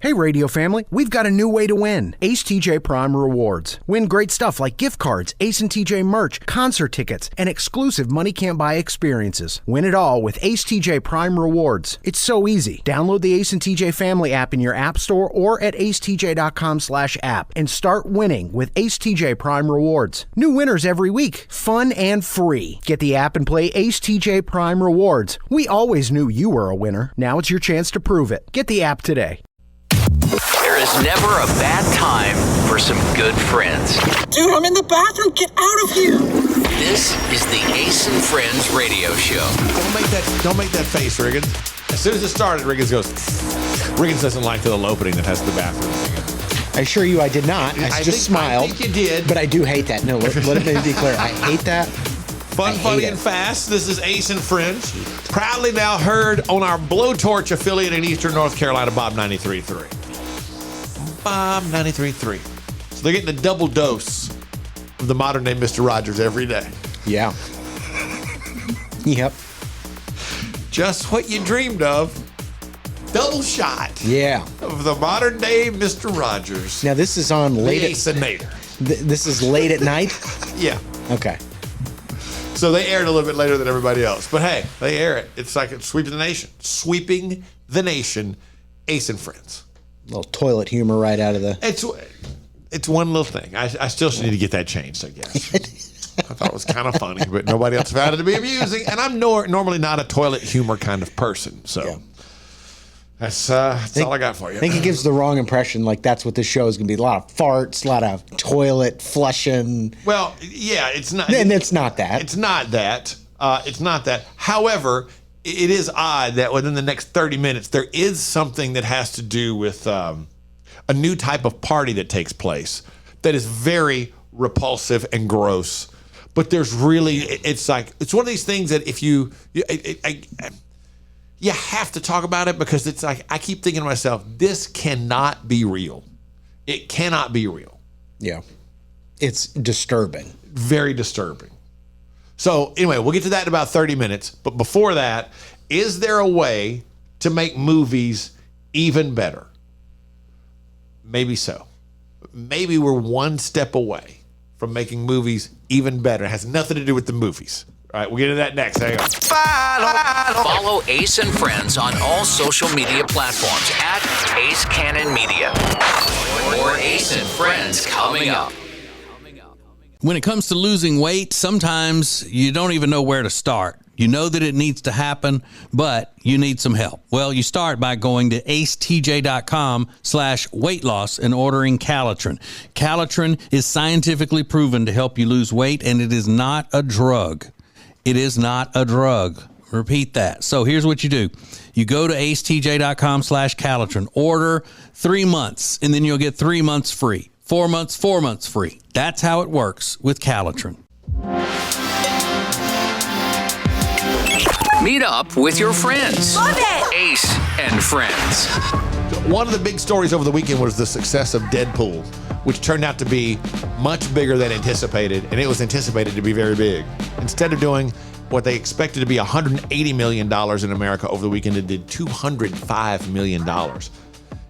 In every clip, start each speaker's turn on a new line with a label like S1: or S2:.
S1: Hey radio family, we've got a new way to win. Ace TJ Prime Rewards. Win great stuff like gift cards, Ace and TJ merch, concert tickets, and exclusive money can't buy experiences. Win it all with Ace TJ Prime Rewards. It's so easy. Download the Ace and TJ family app in your app store or at acetj.com/app and start winning with Ace TJ Prime Rewards. New winners every week. Fun and free. Get the app and play Ace TJ Prime Rewards. We always knew you were a winner. Now it's your chance to prove it. Get the app today.
S2: There is never a bad time for some good friends.
S3: Dude, I'm in the bathroom. Get out of here.
S2: This is the Ace and Friends radio show.
S4: Don't make that face, Riggins. As soon as it started, Riggins goes. Riggins doesn't like the little opening that has the bathroom.
S1: I assure you I did not. I just smiled.
S4: I think you did.
S1: But I do hate that. No, let me be clear. I hate that.
S4: Fun, funny, and fast. This is Ace and Friends. Proudly now heard on our Blowtorch affiliate in Eastern North Carolina, Bob 93.3. Bob 93.3. So they're getting a double dose of the modern day Mr. Rogers every day.
S1: Yeah. Yep.
S4: Just what you dreamed of. Double shot.
S1: Yeah.
S4: Of the modern day Mr. Rogers.
S1: Now this is on late at
S4: Ace-inator.
S1: This is late at night?
S4: Yeah.
S1: Okay.
S4: So they air it a little bit later than everybody else. But hey, they air it. It's like it's sweeping the nation. Sweeping the nation. Ace and Friends.
S1: A little toilet humor right out of the...
S4: It's one little thing. I still need to get that changed, I guess. I thought it was kind of funny, but nobody else found it to be amusing. And I'm normally not a toilet humor kind of person. So yeah. That's all I got for you.
S1: I think it gives the wrong impression, like that's what this show is going to be. A lot of farts, a lot of toilet flushing.
S4: Well, yeah, it's not.
S1: And it's not that.
S4: It's not that. It's not that. However, it is odd that within the next 30 minutes, there is something that has to do with a new type of party that takes place that is very repulsive and gross. But there's really, it's one of these things that if you have to talk about it, because it's like, I keep thinking to myself, this cannot be real. It cannot be real.
S1: Yeah. It's disturbing.
S4: Very disturbing. So anyway, we'll get to that in about 30 minutes. But before that, is there a way to make movies even better? Maybe so. Maybe we're one step away from making movies even better. It has nothing to do with the movies. All right, we'll get to that next. Hang on.
S2: Follow Ace and Friends on all social media platforms at Ace Cannon Media. More Ace and Friends coming up.
S5: When it comes to losing weight, sometimes you don't even know where to start. You know that it needs to happen, but you need some help. Well, you start by going to acetj.com/weight loss and ordering Calitrin. Calitrin is scientifically proven to help you lose weight, and it is not a drug. It is not a drug. Repeat that. So here's what you do. You go to acetj.com/Calitrin, order 3 months, and then you'll get 3 months free. 4 months free. That's how it works with Calitrin.
S2: Meet up with your friends.
S3: Love it.
S2: Ace and Friends.
S4: One of the big stories over the weekend was the success of Deadpool, which turned out to be much bigger than anticipated, and it was anticipated to be very big. Instead of doing what they expected to be $180 million in America over the weekend, it did $205 million.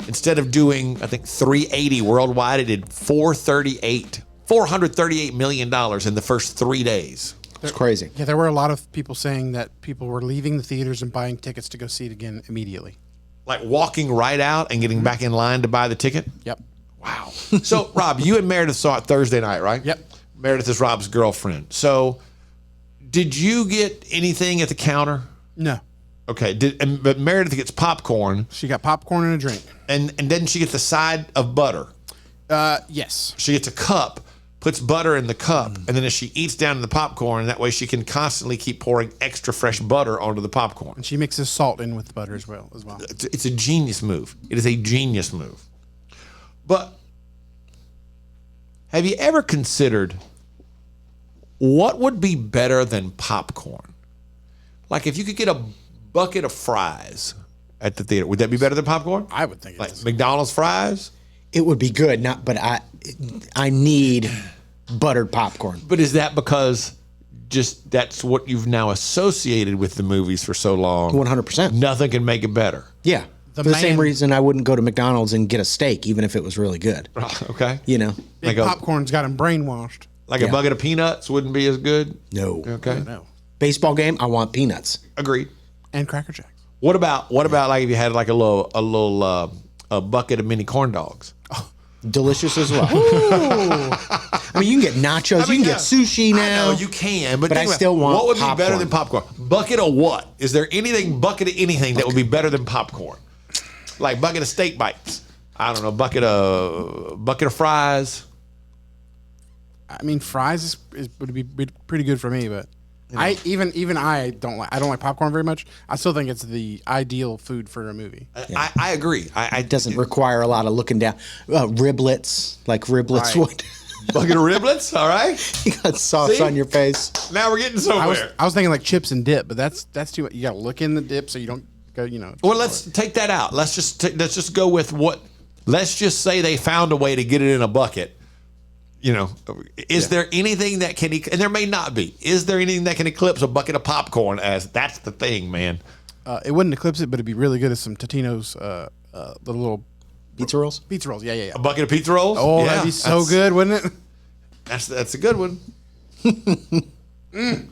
S4: Instead of doing, I think, 380 worldwide, it did $438 million in the first 3 days.
S1: It's crazy.
S6: Yeah, there were a lot of people saying that people were leaving the theaters and buying tickets to go see it again immediately.
S4: Like walking right out and getting back in line to buy the ticket?
S6: Yep.
S4: Wow. So, Rob, you and Meredith saw it Thursday night, right?
S6: Yep.
S4: Meredith is Rob's girlfriend. So, did you get anything at the counter?
S6: No.
S4: Okay. But Meredith gets popcorn.
S6: She got popcorn and a drink.
S4: And then she gets a side of butter.
S6: Yes.
S4: She gets a cup, puts butter in the cup, and then as she eats down the popcorn, that way she can constantly keep pouring extra fresh butter onto the popcorn.
S6: And she mixes salt in with the butter as well.
S4: It's a genius move. It is a genius move. But have you ever considered what would be better than popcorn? Like if you could get a bucket of fries at the theater, would that be better than popcorn?
S6: I would think it
S4: like
S6: is.
S4: McDonald's fries?
S1: It would be good, but I need buttered popcorn.
S4: But is that because just that's what you've now associated with the movies for so long?
S1: 100%.
S4: Nothing can make it better.
S1: Yeah.
S6: The
S7: For the same
S6: man-
S7: reason I wouldn't go to McDonald's and get a steak, even if it was really good.
S4: Okay.
S7: You know?
S6: Big popcorn's got him brainwashed.
S4: Like
S7: Yeah.
S4: a bucket of peanuts wouldn't be as good.
S7: No.
S4: Okay.
S6: No.
S7: Baseball game, I want peanuts.
S4: Agreed.
S6: And Cracker Jacks.
S4: What about like if you had like a bucket of mini corn dogs?
S7: Delicious as well. I mean, you can get nachos, you can get sushi now.
S4: I know you can, but
S7: I
S4: think about
S7: still want
S4: what would
S7: popcorn.
S4: be better than popcorn? Bucket of what? Is there anything bucket of anything that would be better than popcorn? Like bucket of steak bites. I don't know, bucket of fries.
S6: I mean, fries would be pretty good for me, but I don't like popcorn very much. I still think it's the ideal food for a movie.
S4: I agree.
S7: It doesn't require a lot of looking down. Riblets, like riblets
S6: Right.
S7: would.
S4: Bucket of riblets, all right.
S7: You got sauce
S4: See?
S7: on your face.
S4: Now we're getting somewhere.
S6: I was thinking like chips and dip, but that's too much. You got to look in the dip so you don't go.
S4: Well, let's take that out. Let's just go with what. Let's just say they found a way to get it in a bucket. Is there anything that can? And there may not be. Is there anything that can eclipse a bucket of popcorn? As that's the thing, man.
S6: It wouldn't eclipse it, but it'd be really good as some Totino's the little
S7: Pizza rolls?
S6: pizza rolls. Yeah.
S4: A bucket of pizza rolls.
S6: Oh,
S4: Yeah,
S6: that'd be so
S4: that's-
S6: good, wouldn't it?
S4: That's a good one. I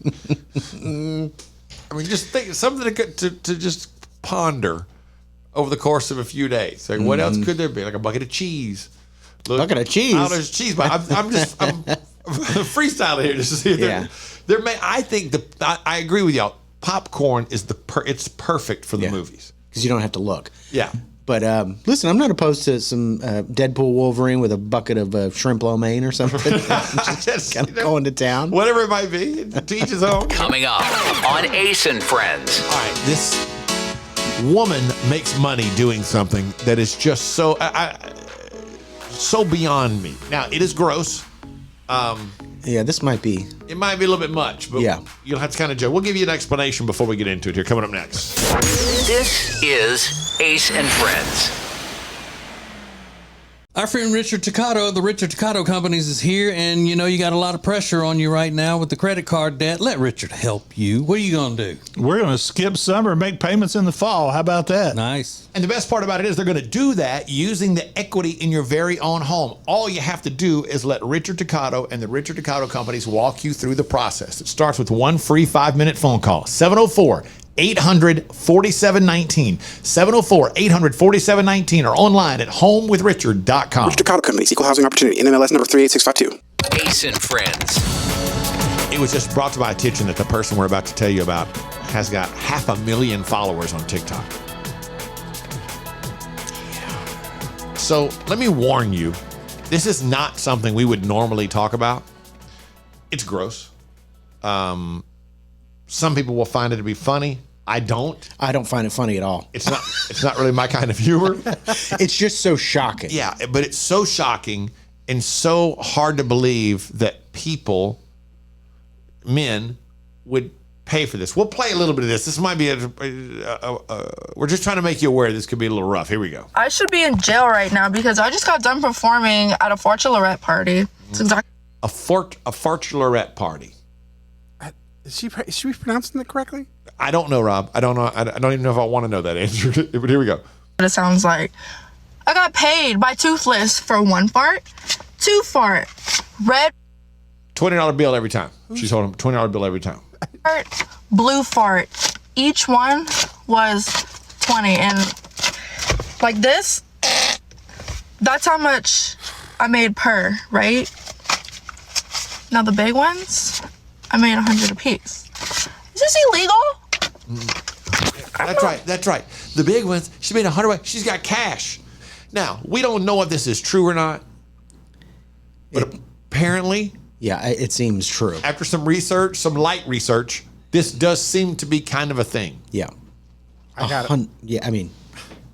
S4: mean, just think something to just ponder over the course of a few days. Like, what else could there be? Like a bucket of cheese. Look,
S7: Bucket of cheese?
S4: I don't know, there's cheese, but I'm freestyling here just to see if
S7: Yeah.
S4: there may. I think I agree with y'all. Popcorn is it's perfect for the
S7: Yeah.
S4: movies.
S7: Because you don't have to look.
S4: Yeah.
S7: But listen, I'm not opposed to some Deadpool Wolverine with a bucket of shrimp lo mein or something. Just kind of going to town.
S4: Whatever it might be, to each his own.
S2: Coming up on Ace and Friends.
S4: All right, this woman makes money doing something that is just so so beyond me. Now, it is gross.
S7: Yeah, this might be.
S4: It might be a little bit much, but
S7: Yeah.
S4: you'll have to kind of judge. We'll give you an explanation before we get into it here. Coming up next.
S2: This is Ace and Friends.
S5: Our friend Richard Toccato of the Richard Toccato Companies is here, and you got a lot of pressure on you right now with the credit card debt. Let Richard help you. What are you going to do?
S8: We're going to skip summer and make payments in the fall. How about that?
S5: Nice.
S4: And the best part about it is they're going to do that using the equity in your very own home. All you have to do is let Richard Toccato and the Richard Toccato Companies walk you through the process. It starts with one free 5-minute phone call. 704-800-4719. 704-800-4719 or online at homewithrichard.com.
S3: Toccato Companies, Equal Housing Opportunity, NMLS number 38652.
S2: Ace and Friends.
S4: It was just brought to my attention that the person we're about to tell you about has got 500,000 followers on TikTok. So let me warn you, this is not something we would normally talk about. It's gross. Some people will find it to be funny. I don't.
S7: I don't find it funny at all.
S4: It's not really my kind of humor.
S7: It's just so shocking.
S4: Yeah, but it's so shocking and so hard to believe that men would pay for this. We'll play a little bit of this. This might be we're just trying to make you aware this could be a little rough. Here we go.
S9: I should be in jail right now because I just got done performing at a Fortulorette party. It's exactly
S4: A Fortulorette party.
S6: Is she pronouncing it correctly?
S4: I don't know, Rob. I don't know. I don't even know if I want to know that answer. But here we go.
S9: what it sounds like. I got paid by Toothless for 1 fart, 2 fart, red
S4: $20 bill every time. She's holding a $20 bill every time.
S9: fart, blue fart. Each one was 20. And like this, that's how much I made per, right? Now the big ones, I made 100 apiece. Is this illegal?
S4: That's right. The big ones, she made 100. She's got cash. Now, we don't know if this is true or not, but apparently,
S7: Yeah, it seems true.
S4: after some research, some light research, this does seem to be kind of a thing.
S7: Yeah.
S6: I got it.
S7: Yeah, I mean,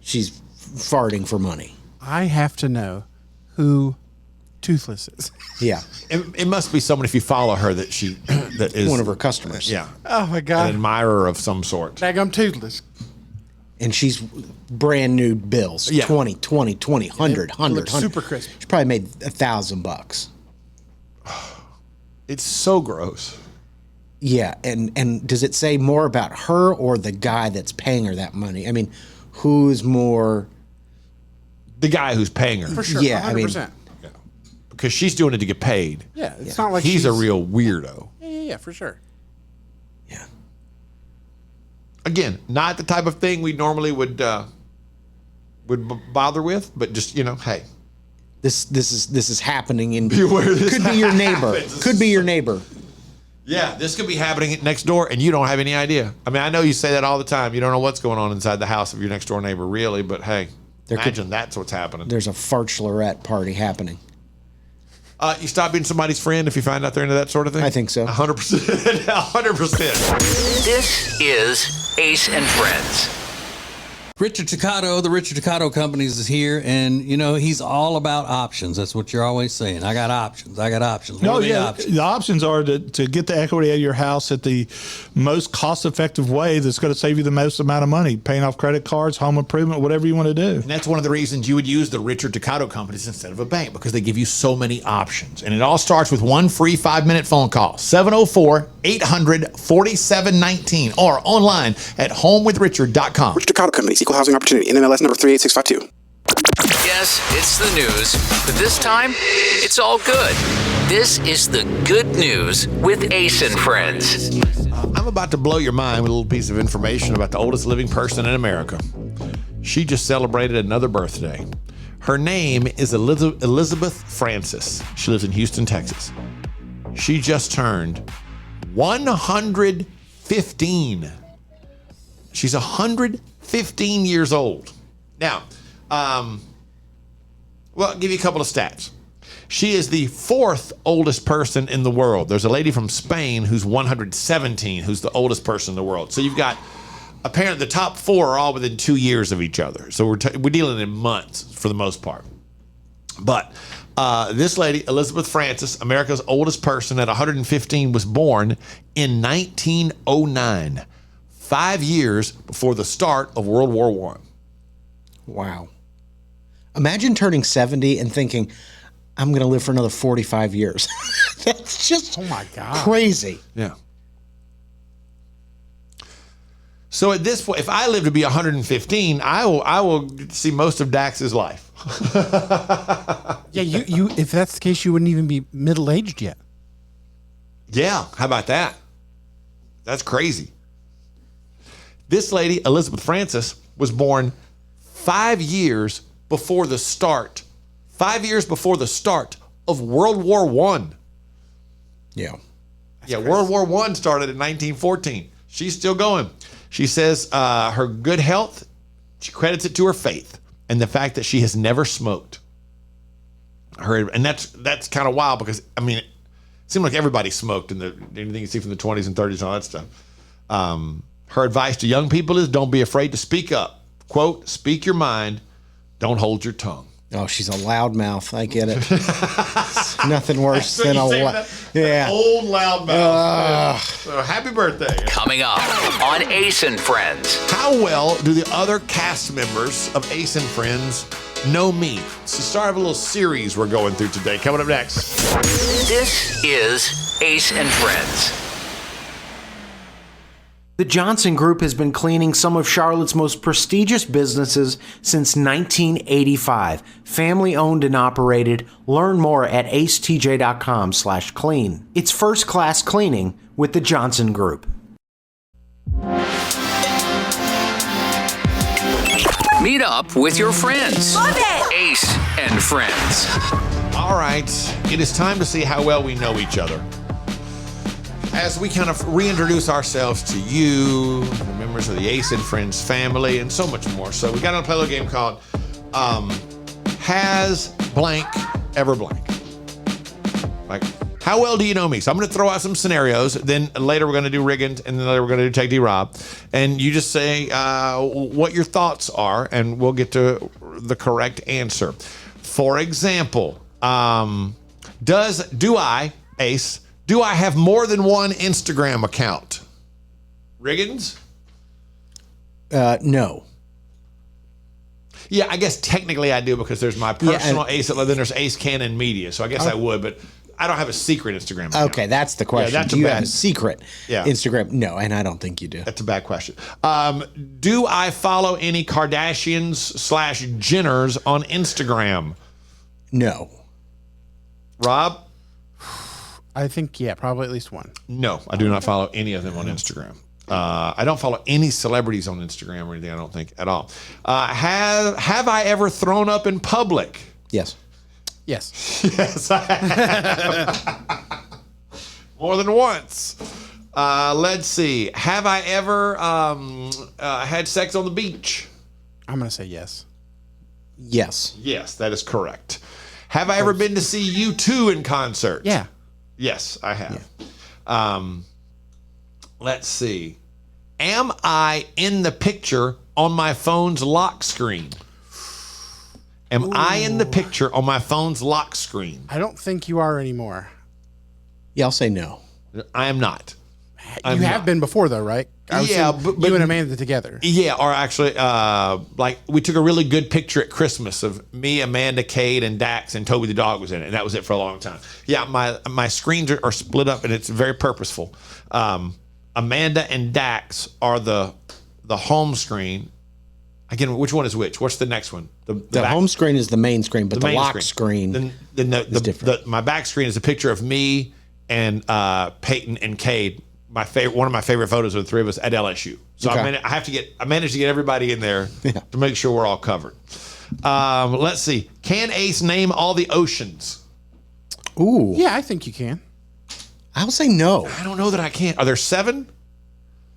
S7: she's farting for money.
S6: I have to know who Toothless is.
S7: Yeah.
S4: It must be someone, if you follow her, that is
S7: One of her customers.
S4: Yeah,
S6: Oh my
S4: an
S6: God.
S4: admirer of some sort.
S6: Daggum Toothless.
S7: And she's brand new bills.
S4: Yeah.
S7: 20, 100, 100,
S6: looks
S7: 100.
S6: super crisp.
S7: She probably made $1,000.
S4: It's so gross.
S7: Yeah, and does it say more about her or the guy that's paying her that money? I mean, who's more
S4: the guy who's paying her.
S6: For sure.
S7: Yeah,
S6: 100%.
S4: Because she's doing it to get paid.
S6: Yeah, it's not like
S4: he's a real weirdo.
S6: Yeah, for sure.
S7: Yeah.
S4: Again, not the type of thing we normally would bother with, but just, hey.
S7: This is happening in
S4: Beware this
S7: could be your neighbor.
S4: happens.
S7: Could be your neighbor.
S4: Yeah, this could be happening next door, and you don't have any idea. I mean, I know you say that all the time. You don't know what's going on inside the house of your next door neighbor, really, but hey, imagine that's what's happening.
S7: There's a farchlorette party happening.
S4: You stop being somebody's friend if you find out they're into that sort of thing?
S7: I think so.
S4: 100%. 100%.
S2: This is Ace and Friends.
S5: Richard Toccato, the Richard Toccato Companies is here, and he's all about options. That's what you're always saying. I got options. What are the options?
S8: The options are to get the equity out of your house at the most cost-effective way that's going to save you the most amount of money, paying off credit cards, home improvement, whatever you want to do.
S4: And that's one of the reasons you would use the Richard Toccato Companies instead of a bank, because they give you so many options. And it all starts with one free 5-minute phone call, 704-800-4719, or online at homewithrichard.com.
S3: Richard Toccato Companies, Equal Housing Opportunity, NMLS number 38652.
S2: Yes, it's the news, but this time, it's all good. This is the good news with Ace and Friends.
S4: I'm about to blow your mind with a little piece of information about the oldest living person in America. She just celebrated another birthday. Her name is Elizabeth Francis. She lives in Houston, Texas. She just turned 115. She's 115 years old. Now, I'll give you a couple of stats. She is the 4th oldest person in the world. There's a lady from Spain who's 117, who's the oldest person in the world. So you've got, apparently the top 4 are all within 2 years of each other. So we're dealing in months for the most part. But this lady, Elizabeth Francis, America's oldest person at 115, was born in 1909, 5 years before the start of World War I.
S7: Wow. Imagine turning 70 and thinking, I'm going to live for another 45 years. That's just
S6: Oh my God.
S7: crazy.
S4: Yeah. So at this point, if I live to be 115, I will see most of Dax's life.
S6: Yeah, you if that's the case, you wouldn't even be middle-aged yet.
S4: Yeah, how about that? That's crazy. This lady, Elizabeth Francis, was born 5 years before the start. 5 years before the start of World War I.
S7: Yeah.
S4: World War I started in 1914. She's still going. She says her good health, she credits it to her faith and the fact that she has never smoked. And that's kind of wild because, I mean, it seemed like everybody smoked in anything you see from the 20s and 30s and all that stuff. Her advice to young people is don't be afraid to speak up. Quote, speak your mind, don't hold your tongue.
S7: Oh, she's a loudmouth. I get it. Nothing worse than a
S4: old loudmouth. So happy birthday.
S2: Coming up on Ace and Friends.
S4: How well do the other cast members of Ace and Friends know me? It's the start of a little series we're going through today. Coming up next.
S2: This is Ace and Friends.
S1: The Johnson Group has been cleaning some of Charlotte's most prestigious businesses since 1985. Family owned and operated. Learn more at acetj.com/clean. It's first class cleaning with the Johnson Group.
S2: Meet up with your friends.
S9: Love it!
S2: Ace and Friends.
S4: All right, it is time to see how well we know each other. As we kind of reintroduce ourselves to you, the members of the Ace and Friends family, and so much more. So we got to play a little game called Has Blank Ever Blank? Like, how well do you know me? So I'm going to throw out some scenarios. Then later we're going to do Riggins, and then later we're going to do Take D Rob. And you just say what your thoughts are, and we'll get to the correct answer. For example, do I, Ace, do I have more than one Instagram account? Riggins?
S7: No.
S4: Yeah, I guess technically I do because there's my personal Ace, then there's Ace Cannon Media. So I guess I would, but I don't have a secret Instagram account.
S7: Okay, that's the question.
S4: that's
S7: do you have a secret Instagram? No, and I don't think you do.
S4: That's a bad question. Do I follow any Kardashians/Jenners on Instagram?
S7: No.
S4: Rob?
S6: I think, probably at least one.
S4: No, I do not follow any of them on Instagram. I don't follow any celebrities on Instagram or anything, I don't think, at all. Have I ever thrown up in public?
S7: Yes.
S6: Yes.
S4: Yes, I have. More than once. Let's see. Have I ever had sex on the beach?
S6: I'm going to say yes.
S7: Yes.
S4: Yes, that is correct. Have I ever been to see U2 in concert?
S6: Yeah.
S4: Yes, I have. Yeah. Let's see. Am I in the picture on my phone's lock screen? Am I in the picture on my phone's lock screen?
S6: I don't think you are anymore.
S7: Yeah, I'll say no.
S4: I am not.
S6: You have been before, though, right? But you and Amanda together.
S4: Yeah, or actually, like we took a really good picture at Christmas of me, Amanda, Cade, and Dax, and Toby the dog was in it, and that was it for a long time. Yeah, my screens are split up, and it's very purposeful. Amanda and Dax are the home screen. Again, which one is which? What's the next one?
S7: The home screen is the main screen, but the lock screen is different.
S4: My back screen is a picture of me and Peyton and Cade. One of my favorite photos of the three of us at LSU. So I managed to get everybody in there to make sure we're all covered. Let's see. Can Ace name all the oceans?
S7: Ooh.
S6: Yeah, I think you can.
S7: I'll say no.
S4: I don't know that I can. Are there 7?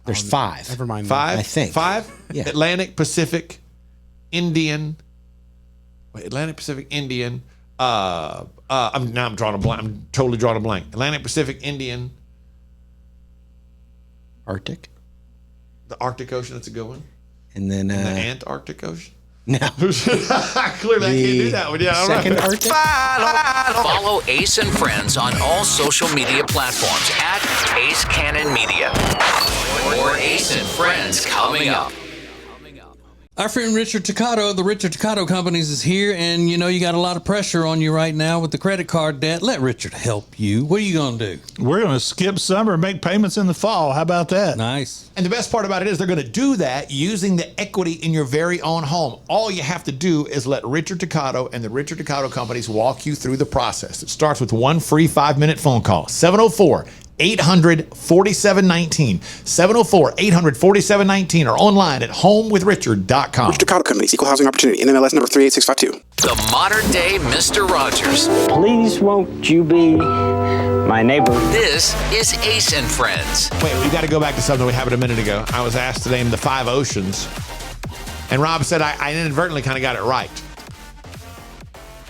S7: There's 5.
S6: Never mind.
S4: 5?
S7: I think
S4: 5?
S7: Yeah.
S4: Atlantic, Pacific, Indian. Wait, Atlantic, Pacific, Indian. I'm drawing a blank. I'm totally drawing a blank. Atlantic, Pacific, Indian.
S7: Arctic.
S4: The Arctic Ocean. That's a good one.
S7: And then
S4: the Antarctic Ocean.
S7: No.
S4: Clearly, I can't do that one. Yeah,
S7: second Arctic.
S2: Follow Ace and Friends on all social media platforms at Ace Cannon Media. More Ace and Friends coming up.
S5: Our friend Richard Toccato of the Richard Toccato Companies is here, and you know you got a lot of pressure on you right now with the credit card debt. Let Richard help you. What are you going to do?
S8: We're going to skip summer and make payments in the fall. How about that?
S5: Nice.
S4: And the best part about it is they're going to do that using the equity in your very own home. All you have to do is let Richard Toccato and the Richard Toccato Companies walk you through the process. It starts with one free 5-minute phone call. 704-800-4719. 704-800-4719 or online at homewithrichard.com.
S3: Richard Toccato Companies, Equal Housing Opportunity, NMLS number 38652.
S2: The modern day Mr. Rogers.
S10: Please won't you be my neighbor?
S2: This is Ace and Friends.
S4: Wait, we got to go back to something we happened a minute ago. I was asked to name the 5 oceans, and Rob said I inadvertently kind of got it right.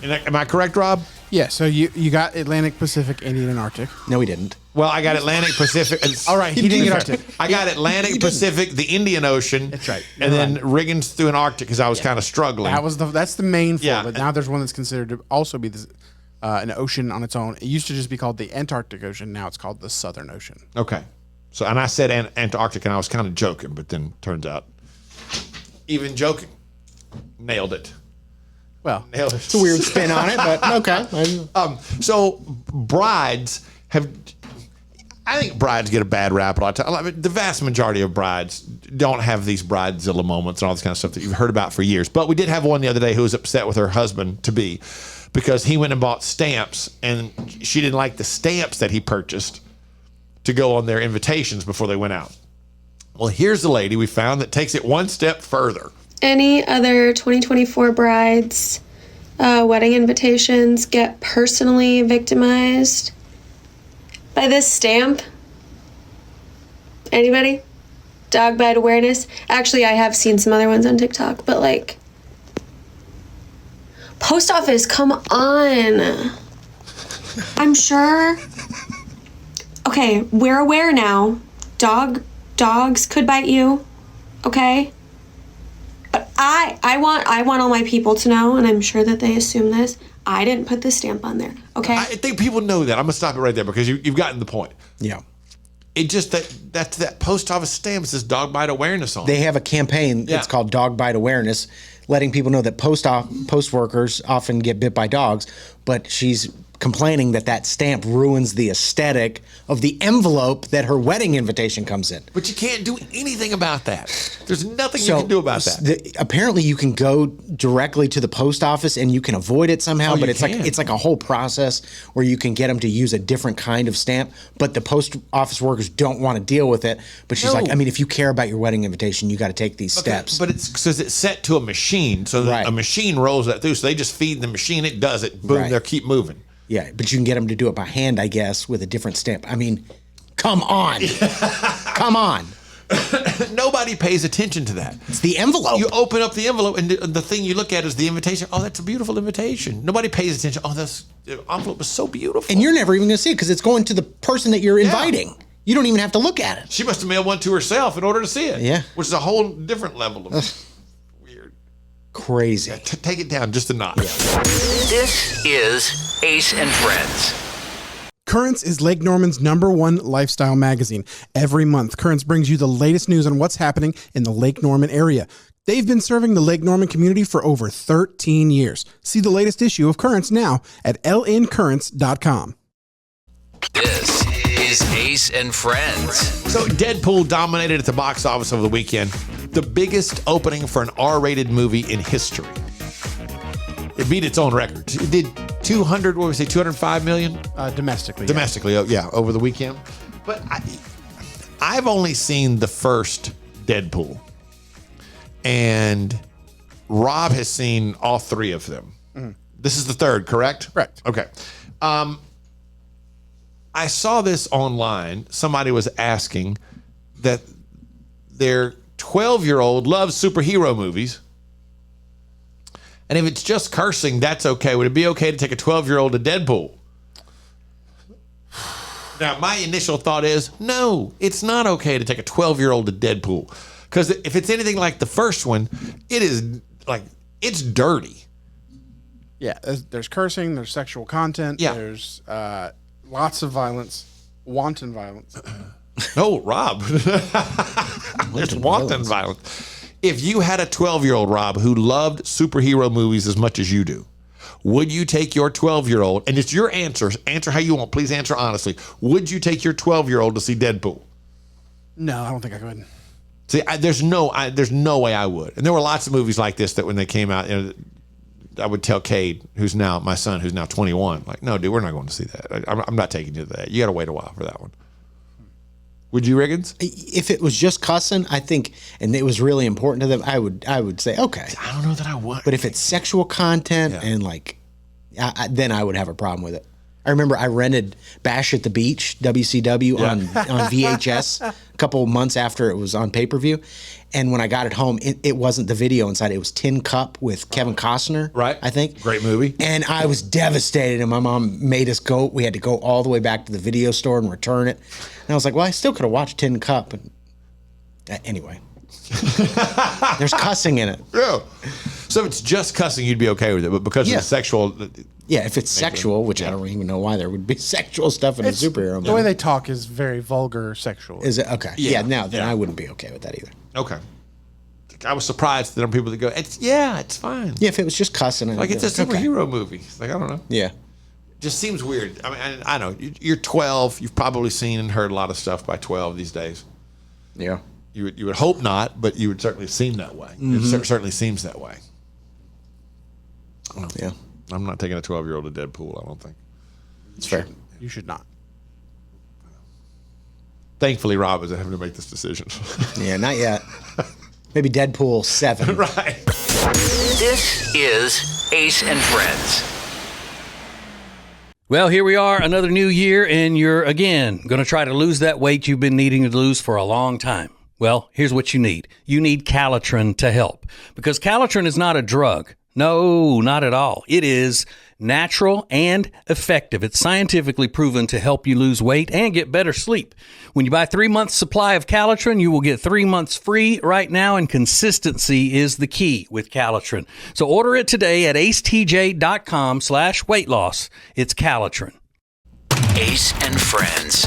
S4: Am I correct, Rob?
S6: Yeah, so you got Atlantic, Pacific, Indian, and Arctic.
S7: No, he didn't.
S4: Well, I got Atlantic, Pacific.
S6: All right, he didn't get Arctic.
S4: I got Atlantic, Pacific, the Indian Ocean.
S6: That's right.
S4: And then Riggins through an Arctic because I was kind of struggling.
S6: That's the main floor,
S4: Yeah.
S6: but now there's one that's considered to also be an ocean on its own. It used to just be called the Antarctic Ocean. Now it's called the Southern Ocean.
S4: Okay. So, and I said Antarctic, and I was kind of joking, but then turns out, even joking, nailed it.
S6: Well,
S4: Nailed it.
S7: It's a weird spin on it, but okay.
S4: So brides have. I think brides get a bad rap a lot of time. The vast majority of brides don't have these bridezilla moments and all this kind of stuff that you've heard about for years. But we did have one the other day who was upset with her husband-to-be because he went and bought stamps and she didn't like the stamps that he purchased to go on their invitations before they went out. Well, here's the lady we found that takes it one step further.
S11: Any other 2024 brides' wedding invitations get personally victimized by this stamp? Anybody? Dog bite awareness? Actually, I have seen some other ones on TikTok, but like, post office, come on. I'm sure. Okay, we're aware now. Dogs could bite you. Okay? But I want all my people to know, and I'm sure that they assume this. I didn't put the stamp on there. Okay.
S4: I think people know that. I'm gonna stop it right there because you've gotten the point.
S7: Yeah.
S4: It just that post office stamp says dog bite awareness on it.
S7: They have a campaign.
S4: Yeah.
S7: It's called Dog Bite Awareness, letting people know that post workers often get bit by dogs. But she's complaining that stamp ruins the aesthetic of the envelope that her wedding invitation comes in.
S4: But you can't do anything about that. There's nothing you can do about that.
S7: Apparently, you can go directly to the post office and you can avoid it somehow. But it's like a whole process where you can get them to use a different kind of stamp. But the post office workers don't want to deal with it. But she's like, I mean, if you care about your wedding invitation, you got to take these steps.
S4: But it's because it's set to a machine, so a machine rolls that through. So they just feed the machine. It does it. Boom. They keep moving.
S7: Yeah, but you can get them to do it by hand, I guess, with a different stamp. I mean, come on. Come on.
S4: Nobody pays attention to that.
S7: It's the envelope.
S4: You open up the envelope, and the thing you look at is the invitation. Oh, that's a beautiful invitation. Nobody pays attention. Oh, the envelope is so beautiful.
S7: And you're never even going to see it because it's going to the person that you're inviting. You don't even have to look at it.
S4: She must have mailed one to herself in order to see it.
S7: Yeah.
S4: Which is a whole different level of weird.
S7: Crazy.
S4: Yeah, take it down just a notch.
S7: Yeah.
S2: This is Ace and Friends.
S6: Currents is Lake Norman's #1 lifestyle magazine. Every month, Currents brings you the latest news on what's happening in the Lake Norman area. They've been serving the Lake Norman community for over 13 years. See the latest issue of Currents now at lncurrents.com.
S2: This is Ace and Friends.
S4: So Deadpool dominated at the box office over the weekend. The biggest opening for an R-rated movie in history. It beat its own record. It did 205 million?
S6: Domestically.
S4: Domestically, over the weekend. But I've only seen the first Deadpool. And Rob has seen all three of them. Mm-hmm. This is the third, correct?
S6: Correct.
S4: Okay. I saw this online. Somebody was asking that their 12-year-old loves superhero movies. And if it's just cursing, that's okay. Would it be okay to take a 12-year-old to Deadpool? Now, my initial thought is, no, it's not okay to take a 12-year-old to Deadpool. Because if it's anything like the first one, it is like, it's dirty.
S6: Yeah, there's cursing, there's sexual content, there's lots of violence, wanton violence.
S4: No, Rob. There's wanton violence. If you had a 12-year-old, Rob, who loved superhero movies as much as you do, would you take your 12-year-old, and it's your answer how you want, please answer honestly, would you take your 12-year-old to see Deadpool?
S6: No, I don't think I could.
S4: See, there's no way I would. And there were lots of movies like this that when they came out, I would tell Cade, who's now my son, who's now 21, like, no, dude, we're not going to see that. I'm not taking you to that. You got to wait a while for that one. Would you, Riggins?
S7: If it was just cussing, I think, and it was really important to them, I would say, okay.
S4: I don't know that I would.
S7: But if it's sexual content and like, then I would have a problem with it. I remember I rented Bash at the Beach, WCW, on VHS a couple months after it was on pay-per-view. And when I got it home, it wasn't the video inside. It was Tin Cup with Kevin Costner,
S4: right?
S7: I think.
S4: Great movie.
S7: And I was devastated. And my mom made us go. We had to go all the way back to the video store and return it. And I was like, well, I still could have watched Tin Cup. And, anyway. There's cussing in it.
S4: Yeah. So if it's just cussing, you'd be okay with it. But because of the sexual...
S7: Yeah, if it's sexual, which I don't even know why there would be sexual stuff in a superhero movie.
S6: The way they talk is very vulgar sexual.
S7: Is it? Okay. Yeah, then I wouldn't be okay with that either.
S4: Okay. I was surprised that there are people that go, it's fine.
S7: Yeah, if it was just cussing.
S4: Like, it's a superhero movie. Like, I don't know.
S7: Yeah.
S4: Just seems weird. I mean, I know. You're 12. You've probably seen and heard a lot of stuff by 12 these days.
S7: Yeah.
S4: You would hope not, but you would certainly seem that way. Mm-hmm. It certainly seems that way.
S7: Yeah.
S4: I'm not taking a 12-year-old to Deadpool, I don't think.
S7: It's fair.
S6: You should not.
S4: Thankfully, Rob is having to make this decision.
S7: Yeah, not yet. Maybe Deadpool 7.
S4: Right.
S2: This is Ace and Friends.
S5: Well, here we are, another new year, and you're, again, going to try to lose that weight you've been needing to lose for a long time. Well, here's what you need. You need Calitrin to help, because Calitrin is not a drug. No, not at all. It is natural and effective. It's scientifically proven to help you lose weight and get better sleep. When you buy 3 months supply of Calitrin, you will get 3 months free right now, and consistency is the key with Calitrin. So order it today at acetj.com/weight loss. It's Calitrin.
S2: Ace and Friends.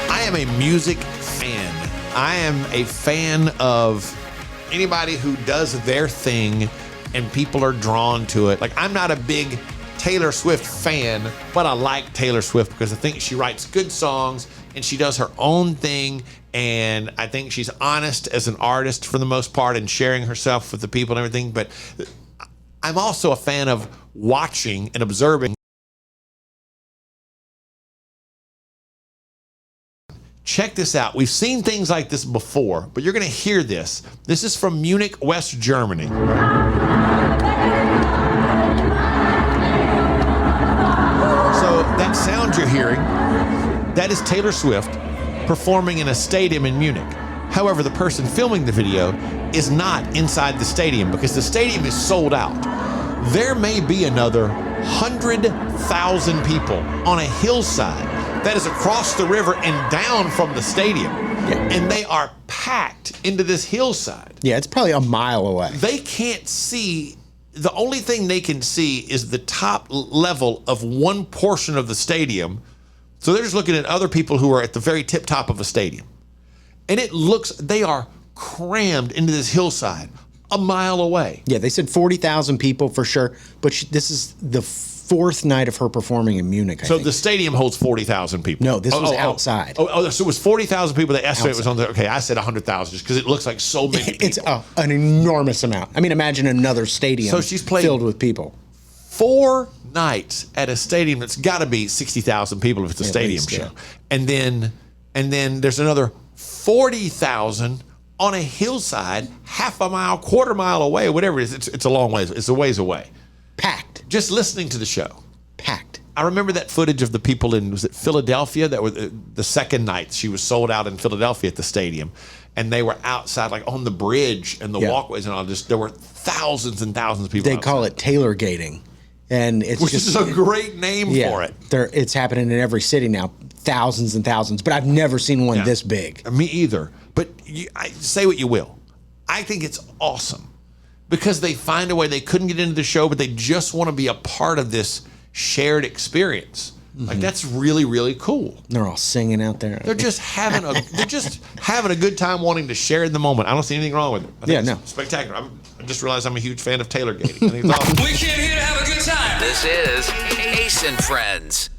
S4: I am a music fan. I am a fan of anybody who does their thing and people are drawn to it. Like, I'm not a big Taylor Swift fan, but I like Taylor Swift because I think she writes good songs and she does her own thing. And I think she's honest as an artist for the most part and sharing herself with the people and everything. But I'm also a fan of watching and observing. Check this out. We've seen things like this before, but you're going to hear this. This is from Munich, West Germany. So that sound you're hearing, that is Taylor Swift performing in a stadium in Munich. However, the person filming the video is not inside the stadium because the stadium is sold out. There may be another 100,000 people on a hillside that is across the river and down from the stadium. Yeah. And they are packed into this hillside.
S7: Yeah, it's probably a mile away.
S4: They can't see. The only thing they can see is the top level of one portion of the stadium. So they're just looking at other people who are at the very tip top of a stadium. And it looks, they are crammed into this hillside a mile away.
S7: Yeah, they said 40,000 people for sure. But this is the fourth night of her performing in Munich, I think.
S4: The stadium holds 40,000 people.
S7: No, this was outside.
S4: So it was 40,000 people. They estimated it was on the, okay, I said 100,000 just because it looks like so many people.
S7: It's an enormous amount. I mean, imagine another stadium filled with people.
S4: 4 nights at a stadium that's got to be 60,000 people if it's a stadium show. And then there's another 40,000 on a hillside, half a mile, quarter mile away, whatever it is. It's a long ways. It's a ways away.
S7: Packed.
S4: Just listening to the show.
S7: Packed.
S4: I remember that footage of the people in, was it Philadelphia? That were the second night she was sold out in Philadelphia at the stadium. And they were outside, like on the bridge and the walkways and all. There were thousands and thousands of people
S7: They
S4: outside.
S7: call it Taylor gating. And it's
S4: Which is a great name for it.
S7: It's happening in every city now. Thousands and thousands. But I've never seen one this big.
S4: Me either. But say what you will. I think it's awesome. Because they find a way. They couldn't get into the show, but they just want to be a part of this shared experience. Mm-hmm. Like, that's really, really cool.
S7: They're all singing out there.
S4: They're just having a good time wanting to share in the moment. I don't see anything wrong with it. I think it's spectacular. I just realized I'm a huge fan of Taylor Gating. I think it's awesome.
S2: We came here to have a good time. This is Ace and Friends.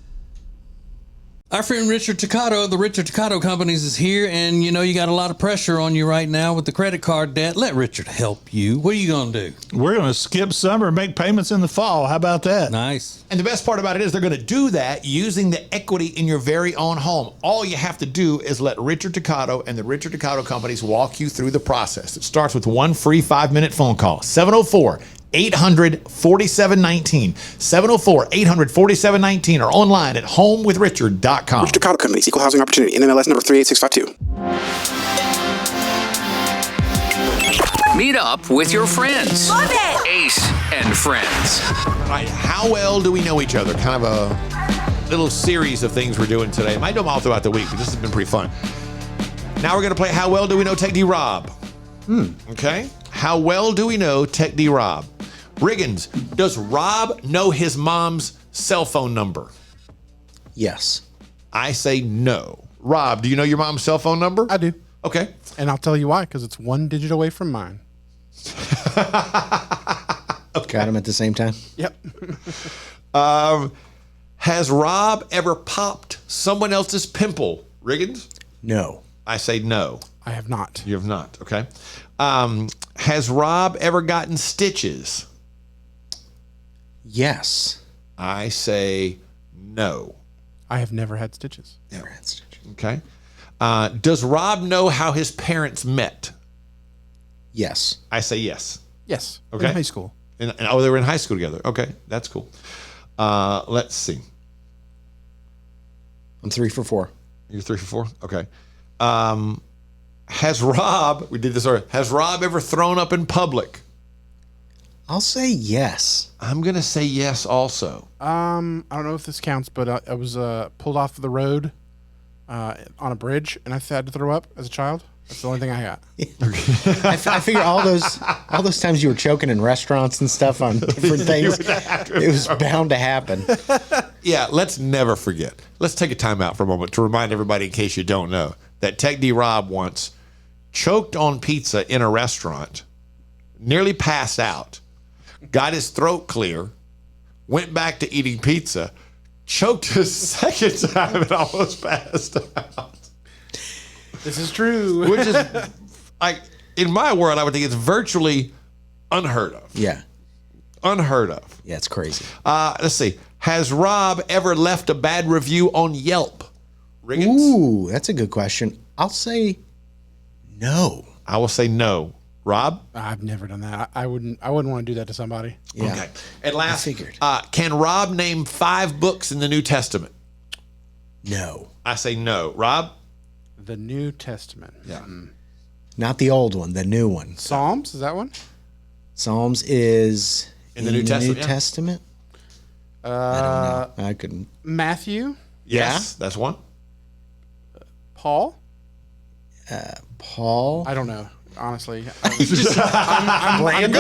S5: Our friend Richard Toccato of the Richard Toccato Companies is here, and you know you got a lot of pressure on you right now with the credit card debt. Let Richard help you. What are you going to do?
S8: We're going to skip summer and make payments in the fall. How about that?
S5: Nice.
S4: And the best part about it is they're going to do that using the equity in your very own home. All you have to do is let Richard Toccato and the Richard Toccato Companies walk you through the process. It starts with one free 5-minute phone call. 704-800-4719. 704-800-4719 or online at homewithrichard.com.
S3: Richard Toccato Companies, Equal Housing Opportunity, NMLS number 38652.
S2: Meet up with your friends.
S12: Love it!
S2: Ace and Friends.
S4: All right, how well do we know each other? Kind of a little series of things we're doing today. I might do them all throughout the week, but this has been pretty fun. Now we're going to play How Well Do We Know Tech D Rob? Okay? How well do we know Tech D Rob? Riggins, does Rob know his mom's cell phone number?
S7: Yes.
S4: I say no. Rob, do you know your mom's cell phone number?
S6: I do.
S4: Okay.
S6: And I'll tell you why, because it's 1 digit away from mine.
S7: Got them at the same time?
S6: Yep.
S4: Has Rob ever popped someone else's pimple? Riggins?
S7: No.
S4: I say no.
S6: I have not.
S4: You have not. Okay. Has Rob ever gotten stitches?
S7: Yes.
S4: I say no.
S6: I have never had stitches.
S7: Never had stitches.
S4: Okay. Does Rob know how his parents met?
S7: Yes.
S4: I say yes.
S6: Yes.
S4: Okay.
S6: In high school.
S4: And they were in high school together. Okay. That's cool. Let's see.
S7: I'm 3 for 4.
S4: You're 3 for 4? Okay. Has Rob ever thrown up in public?
S7: I'll say yes.
S4: I'm going to say yes also.
S6: I don't know if this counts, but I was pulled off the road on a bridge, and I had to throw up as a child. That's the only thing I got.
S7: I figure all those times you were choking in restaurants and stuff on different things, it was bound to happen.
S4: Yeah, let's never forget. Let's take a time out for a moment to remind everybody, in case you don't know, that Tech D Rob once choked on pizza in a restaurant, nearly passed out, got his throat clear, went back to eating pizza, choked a second time and almost passed out.
S6: This is true.
S4: Which is, like, in my world, I would think it's virtually unheard of.
S7: Yeah.
S4: Unheard of.
S7: Yeah, it's crazy.
S4: Let's see. Has Rob ever left a bad review on Yelp? Riggins?
S7: Ooh, that's a good question. I'll say no.
S4: I will say no. Rob?
S6: I've never done that. I wouldn't want to do that to somebody.
S7: Yeah.
S4: Okay. And last,
S7: I figured.
S4: Can Rob name 5 books in the New Testament?
S7: No.
S4: I say no. Rob?
S6: The New Testament.
S4: Yeah.
S7: Not the old one, the new one.
S6: Psalms, is that one?
S7: Psalms is
S4: in the New Testament.
S7: Testament? I don't know. I couldn't.
S6: Matthew?
S4: Yes, that's one.
S6: Paul?
S7: Paul?
S6: I don't know, honestly. I'm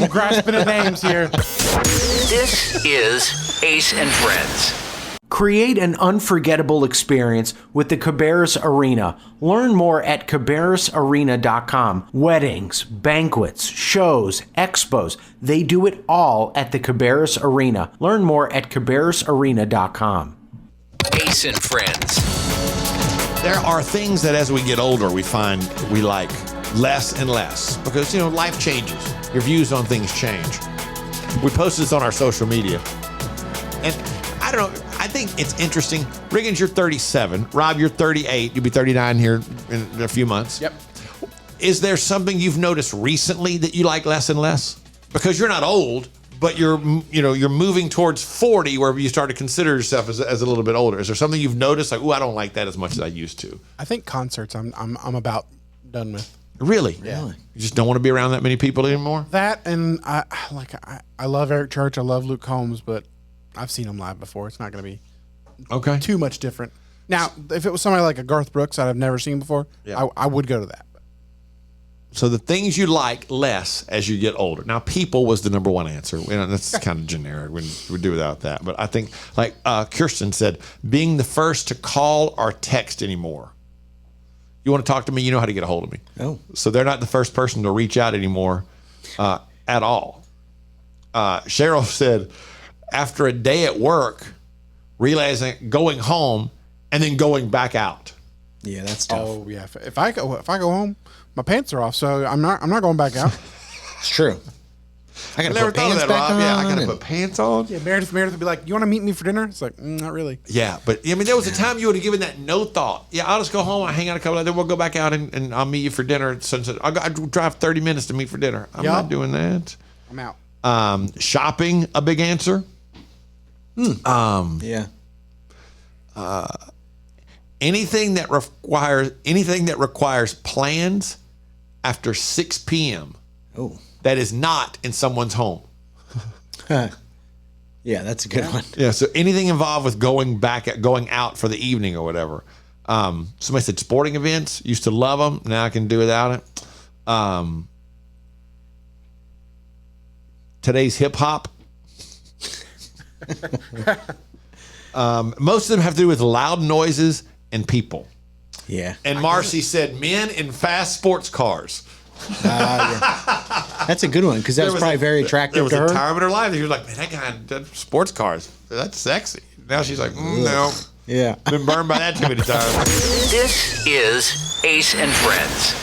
S6: grasping at names here.
S2: This is Ace and Friends.
S1: Create an unforgettable experience with the Cabarrus Arena. Learn more at cabarrusarena.com. Weddings, banquets, shows, expos, they do it all at the Cabarrus Arena. Learn more at cabarrusarena.com.
S2: Ace and Friends.
S4: There are things that as we get older, we find we like less and less because, life changes. Your views on things change. We posted this on our social media. And I don't know. I think it's interesting. Riggins, you're 37. Rob, you're 38. You'll be 39 here in a few months.
S6: Yep.
S4: Is there something you've noticed recently that you like less and less? Because you're not old, but you're moving towards 40, where you start to consider yourself as a little bit older. Is there something you've noticed like, I don't like that as much as I used to?
S6: I think concerts I'm about done with.
S4: Really?
S6: Yeah.
S4: You just don't want to be around that many people anymore?
S6: That and I love Eric Church. I love Luke Combs, but I've seen him live before. It's not going to be too much different. Now, if it was somebody like a Garth Brooks that I've never seen before, I would go to that.
S4: So the things you like less as you get older. Now, people was the number one answer. That's kind of generic. We do without that. But I think, like Kirsten said, being the first to call or text anymore. You want to talk to me, you know how to get a hold of me.
S7: Oh.
S4: So they're not the first person to reach out anymore at all. Cheryl said, after a day at work, realizing going home and then going back out.
S7: Yeah, that's tough.
S6: Oh yeah, if I go home, my pants are off, so I'm not going back out.
S7: It's true. I gotta
S4: never
S7: put
S4: thought of
S7: pants
S4: that,
S7: back
S4: Rob.
S7: on.
S4: Yeah, I gotta
S7: and-
S4: put pants on.
S6: Yeah, Meredith would be like, "You want to meet me for dinner?" It's like, not really.
S4: Yeah, but there was a time you would have given that no thought. Yeah, I'll just go home, I'll hang out a couple of days, then we'll go back out and I'll meet you for dinner at sunset. I'll drive 30 minutes to meet for dinner. I'm not doing that.
S6: I'm out.
S4: Shopping, a big answer.
S7: Yeah.
S4: Anything that requires plans after 6 p.m.
S7: Oh.
S4: that is not in someone's home.
S7: Yeah, that's a good one.
S4: Yeah, so anything involved with going out for the evening or whatever. Somebody said sporting events, used to love them. Now I can do without it. Today's hip hop. Most of them have to do with loud noises and people.
S7: Yeah.
S4: And Marcy said men in fast sports cars.
S7: Yeah. That's a good one because that was probably very attractive
S4: There
S7: to
S4: was
S7: her.
S4: a time in her life that she was like, man, that guy does sports cars. That's sexy. Now she's like, no.
S7: Yeah.
S4: Been burned by that too many times.
S2: This is Ace and Friends.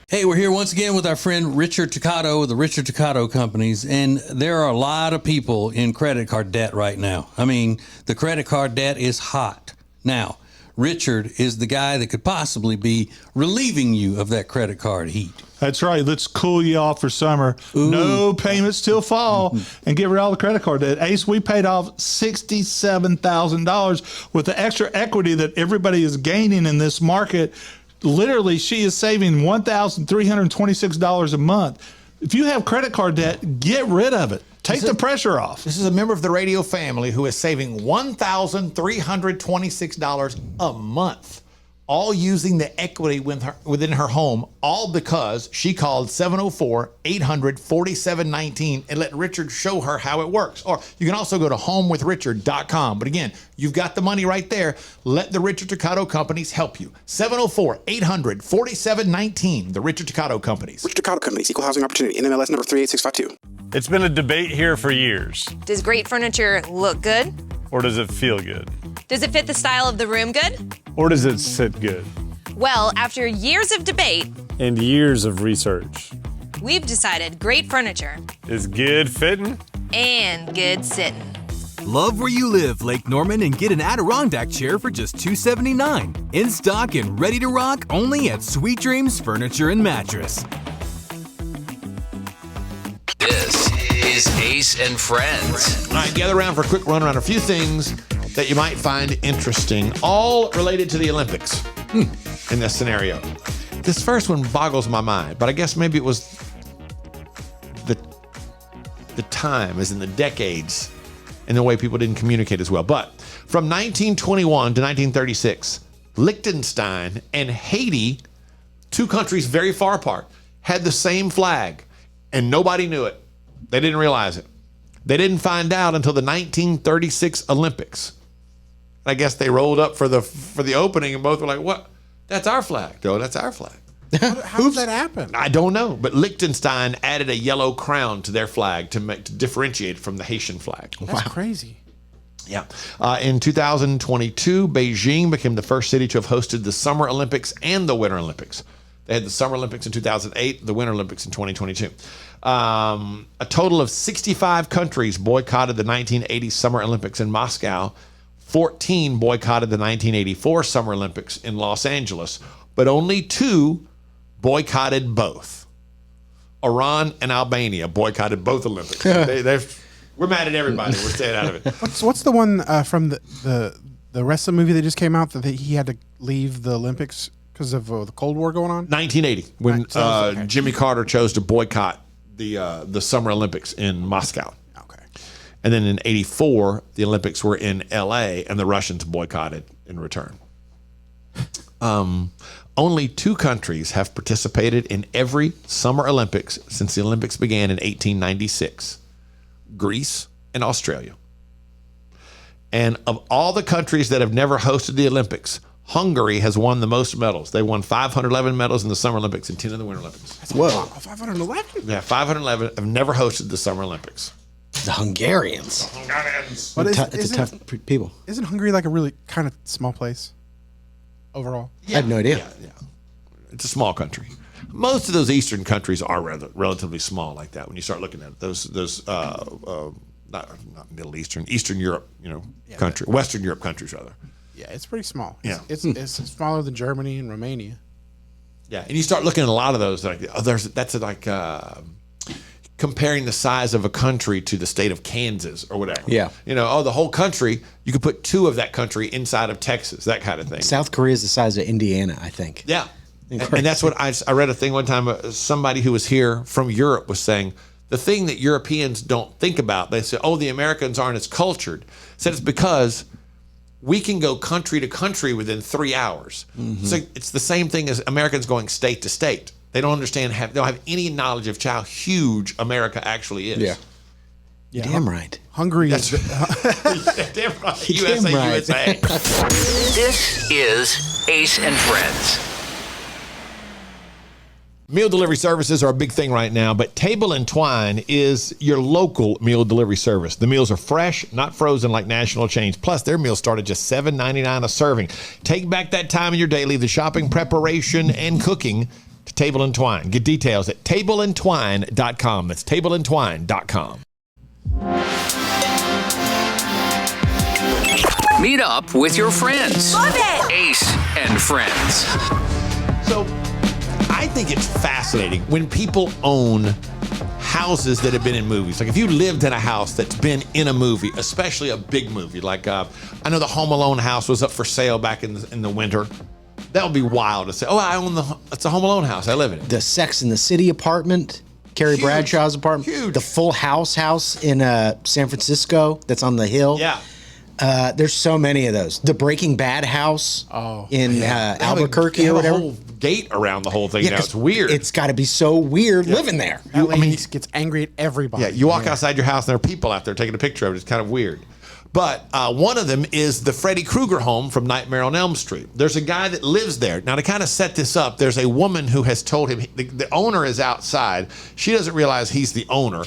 S5: Hey, we're here once again with our friend Richard Toccato of the Richard Toccato Companies, and there are a lot of people in credit card debt right now. I mean, the credit card debt is hot. Now, Richard is the guy that could possibly be relieving you of that credit card heat.
S8: That's right. Let's cool you off for summer. Ooh. No payments till fall and get rid of all the credit card debt. Ace, we paid off $67,000 with the extra equity that everybody is gaining in this market. Literally, she is saving $1,326 a month. If you have credit card debt, get rid of it. Take the pressure off.
S4: This is a member of the radio family who is saving $1,326 a month all using the equity within her home, all because she called 704-800-4719 and let Richard show her how it works. Or you can also go to homewithrichard.com. But again, you've got the money right there. Let the Richard Toccato Companies help you. 704-800-4719, the Richard Toccato Companies.
S3: Richard Toccato Companies, Equal Housing Opportunity, NMLS number 38652.
S12: It's been a debate here for years.
S13: Does great furniture look good?
S12: Or does it feel good?
S13: Does it fit the style of the room good?
S12: Or does it sit good?
S13: Well, after years of debate
S12: and years of research,
S13: we've decided great furniture
S12: is good fitting
S13: and good sitting.
S14: Love where you live, Lake Norman, and get an Adirondack chair for just $279. In stock and ready to rock only at Sweet Dreams Furniture and Mattress.
S2: This is Ace and Friends.
S4: All right, gather around for a quick run around a few things that you might find interesting, all related to the Olympics in this scenario. This first one boggles my mind, but I guess maybe it was the time, as in the decades, and the way people didn't communicate as well. But from 1921 to 1936, Liechtenstein and Haiti, two countries very far apart, had the same flag, and nobody knew it. They didn't realize it. They didn't find out until the 1936 Olympics. I guess they rolled up for the opening and both were like, what? That's our flag. No, that's our flag.
S6: How did that happen?
S4: I don't know. But Liechtenstein added a yellow crown to their flag to differentiate from the Haitian flag.
S6: That's crazy.
S4: Yeah. In 2022, Beijing became the first city to have hosted the Summer Olympics and the Winter Olympics. They had the Summer Olympics in 2008, the Winter Olympics in 2022. A total of 65 countries boycotted the 1980 Summer Olympics in Moscow. 14 boycotted the 1984 Summer Olympics in Los Angeles, but only 2 boycotted both. Iran and Albania boycotted both Olympics. We're mad at everybody. We're staying out of it.
S6: What's the one from the wrestling movie that just came out that he had to leave the Olympics because of the Cold War going on?
S4: 1980, when Jimmy Carter chose to boycott the Summer Olympics in Moscow. And then in 84, the Olympics were in LA and the Russians boycotted in return. Only 2 countries have participated in every Summer Olympics since the Olympics began in 1896, Greece and Australia. And of all the countries that have never hosted the Olympics, Hungary has won the most medals. They won 511 medals in the Summer Olympics and 10 in the Winter Olympics.
S6: Whoa. 511?
S4: Yeah, 511 have never hosted the Summer Olympics.
S7: The Hungarians.
S6: But
S7: It's a tough people.
S6: Isn't Hungary like a really kind of small place overall?
S7: I have no idea.
S4: Yeah. It's a small country. Most of those Eastern countries are relatively small like that when you start looking at it. Those not Middle Eastern, Eastern Europe, country, Western Europe countries rather.
S6: Yeah, it's pretty small.
S4: Yeah.
S6: It's smaller than Germany and Romania.
S4: Yeah, and you start looking at a lot of those like comparing the size of a country to the state of Kansas or whatever.
S7: Yeah.
S4: The whole country, you could put 2 of that country inside of Texas, that kind of thing.
S7: South Korea is the size of Indiana, I think.
S4: Yeah. And that's what I read a thing one time, somebody who was here from Europe was saying, the thing that Europeans don't think about, they say, the Americans aren't as cultured. Said it's because we can go country to country within 3 hours. Mm-hmm. So it's the same thing as Americans going state to state. They don't understand, they don't have any knowledge of how huge America actually is.
S7: Yeah. Damn right.
S6: Hungary is...
S4: Damn right. USA.
S2: This is Ace and Friends.
S4: Meal delivery services are a big thing right now, but Table & Twine is your local meal delivery service. The meals are fresh, not frozen like national chains. Plus, their meals start at just $7.99 a serving. Take back that time in your day, leave the shopping, preparation, and cooking to Table & Twine. Get details at tableandtwine.com. That's tableandtwine.com.
S2: Meet up with your friends.
S13: Love it!
S2: Ace and Friends.
S4: So, I think it's fascinating when people own houses that have been in movies. Like if you lived in a house that's been in a movie, especially a big movie, like I know the Home Alone house was up for sale back in the winter. That would be wild to say, I own it's a Home Alone house. I live in it.
S7: The Sex and the City apartment, Carrie Bradshaw's apartment.
S4: Huge.
S7: The Full House in San Francisco that's on the hill.
S4: Yeah.
S7: There's so many of those. The Breaking Bad house in Albuquerque or whatever.
S4: A whole gate around the whole thing now.
S7: 'cause
S4: It's weird.
S7: It's got to be so weird living there.
S6: He gets angry at everybody.
S4: Yeah, you walk outside your house and there are people out there taking a picture of it. It's kind of weird. But one of them is the Freddy Krueger home from Nightmare on Elm Street. There's a guy that lives there. Now, to kind of set this up, there's a woman who has told him, the owner is outside. She doesn't realize he's the owner.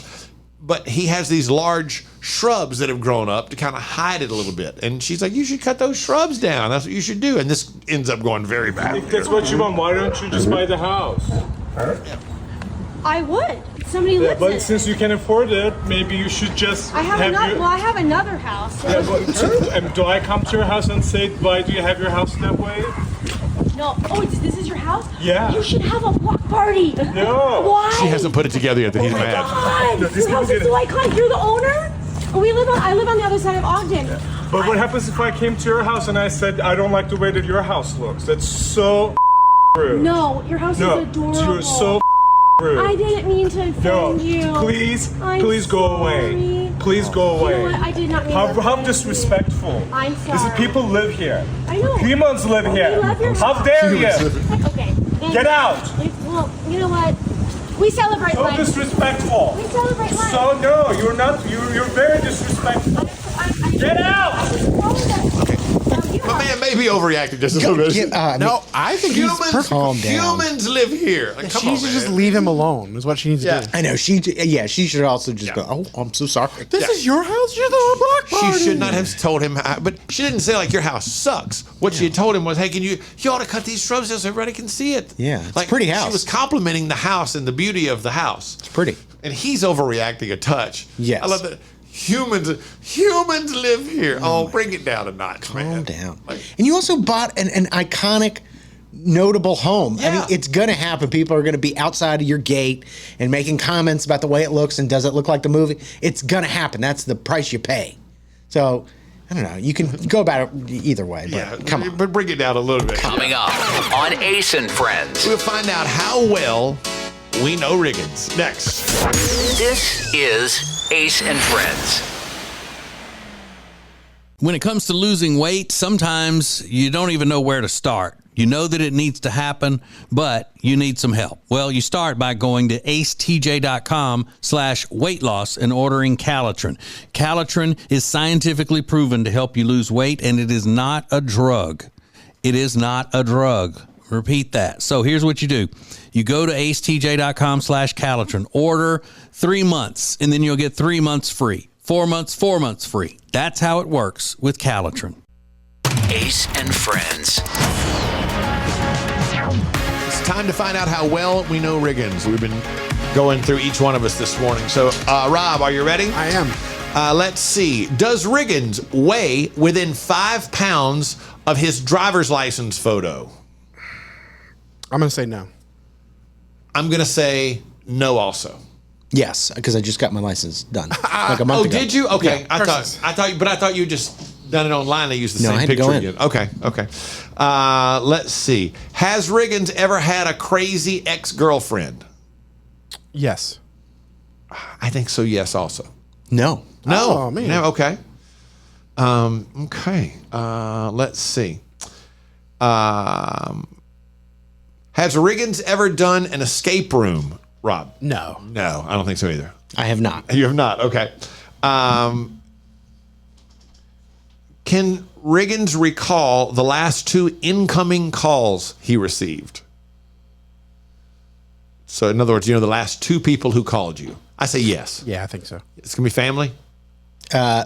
S4: But he has these large shrubs that have grown up to kind of hide it a little bit. And she's like, you should cut those shrubs down. That's what you should do. And this ends up going very bad.
S12: If that's what you want, why don't you just buy the house?
S15: I would. Somebody lives in
S12: But
S15: it.
S12: since you can afford it, maybe you should just
S15: I have another. Well, I have another house.
S12: Yeah, but, do I come to your house and say, why do you have your house that way?
S15: No. Oh, this is your house?
S12: Yeah.
S15: You should have a block party.
S12: No.
S15: Why?
S4: She hasn't put it together yet that he's mad.
S15: God,
S12: No, this
S15: your house
S12: is
S15: is so iconic. You're the owner? I live on the other side of Ogden.
S12: But what happens if I came to your house and I said, I don't like the way that your house looks? That's so rude.
S15: No, your house is adorable.
S12: You're so rude.
S15: I didn't mean to offend you.
S12: Please go away.
S15: sorry.
S12: Please go away.
S15: You know what? I did not mean to
S12: How
S15: offend
S12: disrespectful.
S15: you. I'm sorry.
S12: This is people live here.
S15: I know.
S12: Humans live here.
S15: We love your
S12: How
S15: house.
S12: dare you?
S15: Okay. then-
S12: Get out.
S15: Well, you know what? We celebrate
S12: So
S15: life.
S12: disrespectful.
S15: We celebrate life.
S12: So no, you're not. You're very disrespectful. Get out.
S4: My man may be overreacting just a little bit.
S6: No, I think he's perfect.
S7: Calm down.
S4: Humans live here. Like, come
S6: She
S4: on,
S6: needs to just
S4: man.
S6: leave him alone. Is what she needs to do.
S7: I know. She should also just go, oh, I'm so sorry.
S6: This is your house. You're the block party.
S4: She should not have told him, but she didn't say like your house sucks. What she had told him was, hey, you ought to cut these shrubs down so everybody can see it.
S7: Yeah, it's
S4: like
S7: a pretty house.
S4: She was complimenting the house and the beauty of the house.
S7: It's pretty.
S4: And he's overreacting a touch.
S7: Yes.
S4: I love that. Humans live here. Oh, bring it down a notch,
S7: Calm down. And you also bought an iconic, notable home. I mean, it's going to happen. People are going to be outside of your gate and making comments about the way it looks and does it look like the movie. It's going to happen. That's the price you pay. So, I don't know. You can go about it either way. But come on.
S4: But bring it down a little bit.
S2: Coming up on Ace and Friends.
S4: We'll find out how well we know Riggins. Next.
S2: This is Ace and Friends.
S5: When it comes to losing weight, sometimes you don't even know where to start. You know that it needs to happen, but you need some help. Well, you start by going to acetj.com/weight loss and ordering Calitrin. Calitrin is scientifically proven to help you lose weight, and it is not a drug. It is not a drug. Repeat that. So here's what you do. You go to acetj.com/Calitrin, order 3 months, and then you'll get 3 months free. 4 months free. That's how it works with Calitrin.
S2: Ace and Friends.
S4: It's time to find out how well we know Riggins. We've been going through each one of us this morning. So, Rob, are you ready?
S6: I am.
S4: Let's see. Does Riggins weigh within 5 pounds of his driver's license photo?
S6: I'm going to say no.
S4: I'm going to say no also.
S7: Yes, because I just got my license done like a month ago.
S4: Oh, did you? Okay.
S7: Yeah.
S4: I thought you just done it online. They used the
S7: No, I
S4: same
S7: had to
S4: picture
S7: go in.
S4: again. Okay. Let's see. Has Riggins ever had a crazy ex-girlfriend?
S6: Yes.
S4: I think so, yes, also.
S7: No.
S4: No.
S6: Oh, man.
S4: No, okay. Okay. Let's see. Has Riggins ever done an escape room, Rob?
S6: No.
S4: No, I don't think so either.
S7: I have not.
S4: You have not. Okay. Can Riggins recall the last 2 incoming calls he received? So, in other words, the last 2 people who called you. I say yes.
S6: Yeah, I think so.
S4: It's going to be family?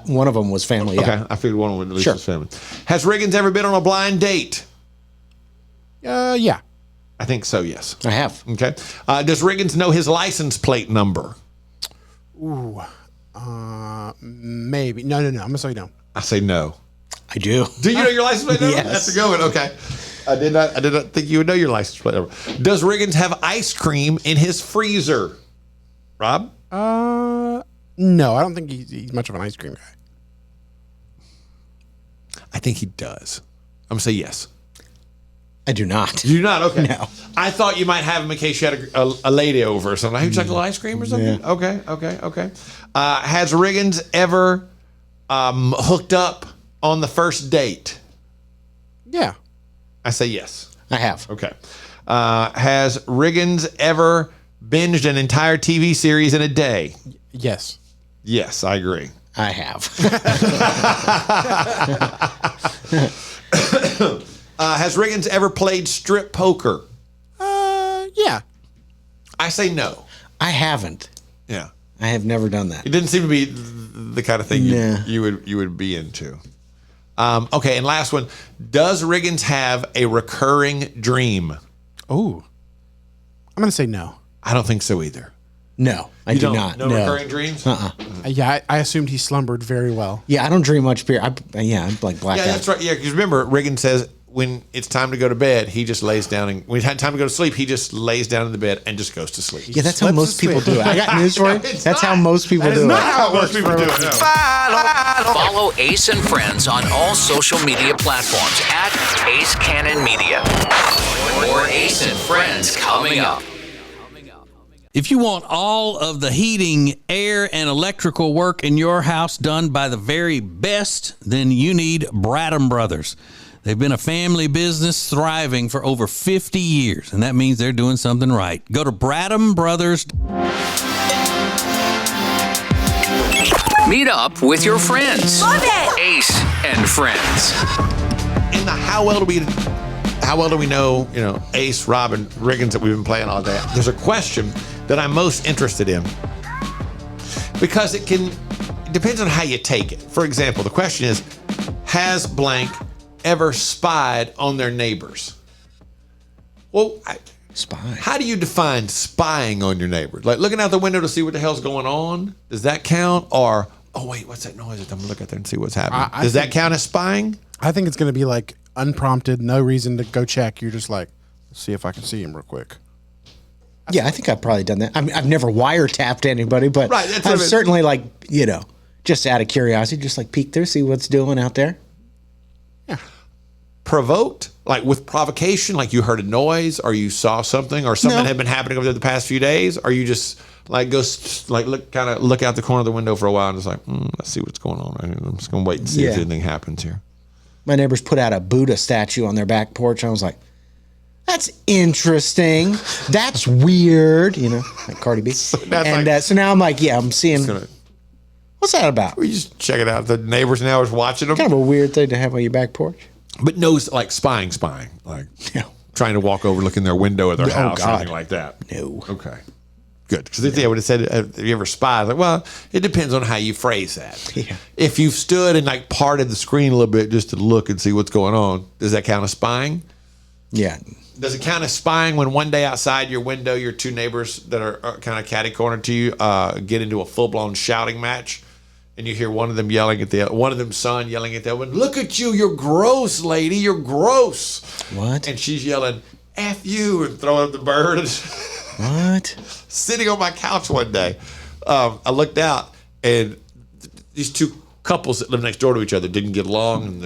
S7: One of them was family.
S4: Okay,
S7: Yeah.
S4: I figured one of them at least was family. Has Riggins ever been on a blind date?
S6: Yeah.
S4: I think so, yes.
S7: I have.
S4: Okay. Does Riggins know his license plate number?
S6: Ooh. Maybe. No. I'm going to say no.
S4: I say no.
S7: I do.
S4: Do you know your license plate number?
S7: Yes.
S4: That's a good one. Okay. I did not think you would know your license plate number. Does Riggins have ice cream in his freezer? Rob?
S6: No, I don't think he's much of an ice cream guy.
S4: I think he does. I'm going to say yes.
S7: I do not.
S4: You do not? Okay.
S7: No.
S4: I thought you might have him in case you had a lady over or something. Would you like a little ice cream or something?
S7: Yeah.
S4: Okay. Has Riggins ever hooked up on the first date?
S6: Yeah.
S4: I say yes.
S7: I have.
S4: Okay. Has Riggins ever binged an entire TV series in a day?
S6: Yes.
S4: Yes, I agree.
S7: I have.
S4: Has Riggins ever played strip poker?
S6: Yeah.
S4: I say no.
S7: I haven't.
S4: Yeah.
S7: I have never done that.
S4: It didn't seem to be the kind of thing you would be into. Okay, and last one. Does Riggins have a recurring dream?
S6: Oh. I'm going to say no.
S4: I don't think so either.
S7: No, I do not.
S4: No recurring dreams?
S6: Yeah, I assumed he slumbered very well.
S7: Yeah, I don't dream much beer. I'm like black.
S4: Yeah, that's right. Yeah, because remember, Riggins says when it's time to go to bed, he just lays down, and when it's time to go to sleep, he just lays down in the bed and just goes to sleep.
S7: Yeah, that's how most people do it. I got news for you. That's how most people do it.
S4: Not how most people do it. No.
S2: Follow Ace and Friends on all social media platforms at Ace Cannon Media. More Ace and Friends coming up.
S5: If you want all of the heating, air, and electrical work in your house done by the very best, then you need Bradham Brothers. They've been a family business thriving for over 50 years, and that means they're doing something right. Go to Bradham Brothers.
S2: Meet up with your friends.
S13: Love it!
S2: Ace and Friends.
S4: In the how well do we know, Ace, Rob, and Riggins that we've been playing all day? There's a question that I'm most interested in because it depends on how you take it. For example, the question is, has blank ever spied on their neighbors? Well,
S7: spy.
S4: How do you define spying on your neighbors? Like looking out the window to see what the hell's going on? Does that count? Or, oh wait, what's that noise? I'm gonna look out there and see what's happening. Does that count as spying?
S6: I think it's going to be like unprompted, no reason to go check. You're just like, let's see if I can see him real quick.
S7: Yeah, I think I've probably done that. I mean, I've never wiretapped anybody, but I've certainly just out of curiosity, just like peek there, see what's doing out there.
S6: Yeah.
S4: Provoked, like with provocation, like you heard a noise or you saw something or something had been happening over the past few days, or you just like look out the corner of the window for a while and just like, let's see what's going on. I'm just gonna wait and see if anything happens here.
S7: My neighbors put out a Buddha statue on their back porch. I was like, that's interesting. That's weird, like Cardi B. So now I'm like, I'm seeing. What's that about?
S4: We just check it out. The neighbors now is watching them.
S7: Kind of a weird thing to have on your back porch.
S4: But no, like spying, like trying to walk over, look in their window of their house, or anything like that.
S7: No.
S4: Okay. Good. Because if they would have said, have you ever spied? Like, well, it depends on how you phrase that.
S7: Yeah.
S4: If you've stood and like parted the screen a little bit just to look and see what's going on, does that count as spying?
S7: Yeah.
S4: Does it count as spying when one day outside your window, your two neighbors that are kind of catty-cornered to you get into a full-blown shouting match, and you hear one of them yelling at one of them's son yelling at the other one, "Look at you, you're gross, lady, you're gross."
S7: What?
S4: And she's yelling, "F you," and throwing up the bird.
S7: What?
S4: Sitting on my couch one day, I looked out, and these two couples that live next door to each other didn't get along, and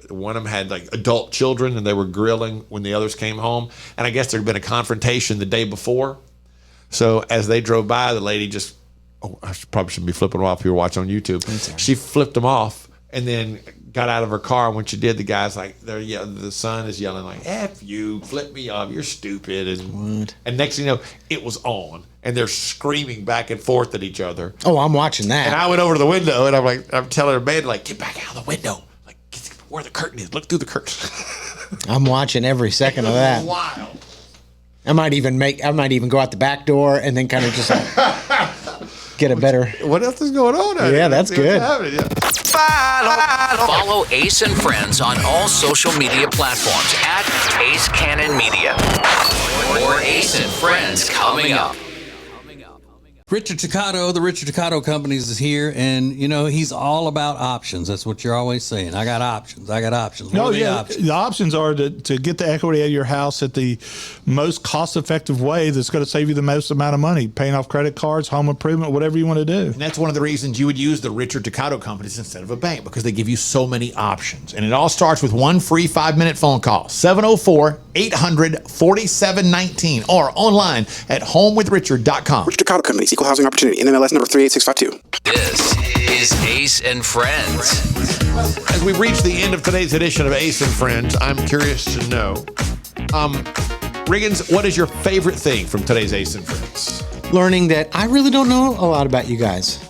S4: one of them had like adult children, and they were grilling when the others came home. And I guess there had been a confrontation the day before. So as they drove by, the lady just, I probably shouldn't be flipping them off if you were watching on YouTube. She flipped them off and then got out of her car. And when she did, the guy's like, the son is yelling like, "F you, flip me off, you're stupid." And next thing you know, it was on. And they're screaming back and forth at each other.
S7: Oh, I'm watching that.
S4: And I went over to the window and I'm telling her man, like, get back out of the window. Like, get where the curtain is. Look through the curtain.
S7: I'm watching every second of that.
S4: Wild.
S7: I might even go out the back door and then kind of just get a better.
S4: What else is going on out here?
S7: Yeah, that's good.
S2: Follow Ace and Friends on all social media platforms at Ace Cannon Media. More Ace and Friends coming up.
S5: Richard Toccato, the Richard Toccato Companies is here, and he's all about options. That's what you're always saying. I got options. What are the options?
S8: The options are to get the equity out of your house at the most cost-effective way that's going to save you the most amount of money, paying off credit cards, home improvement, whatever you want to do.
S4: And that's one of the reasons you would use the Richard Toccato Companies instead of a bank, because they give you so many options. And it all starts with one free 5-minute phone call, 704-800-4719, or online at homewithrichard.com.
S3: Richard Toccato Companies, Equal Housing Opportunity, NMLS number 38652.
S2: This is is Ace and Friends.
S4: As we reach the end of today's edition of Ace and Friends, I'm curious to know, Riggins, what is your favorite thing from today's Ace and Friends?
S7: Learning that I really don't know a lot about you guys.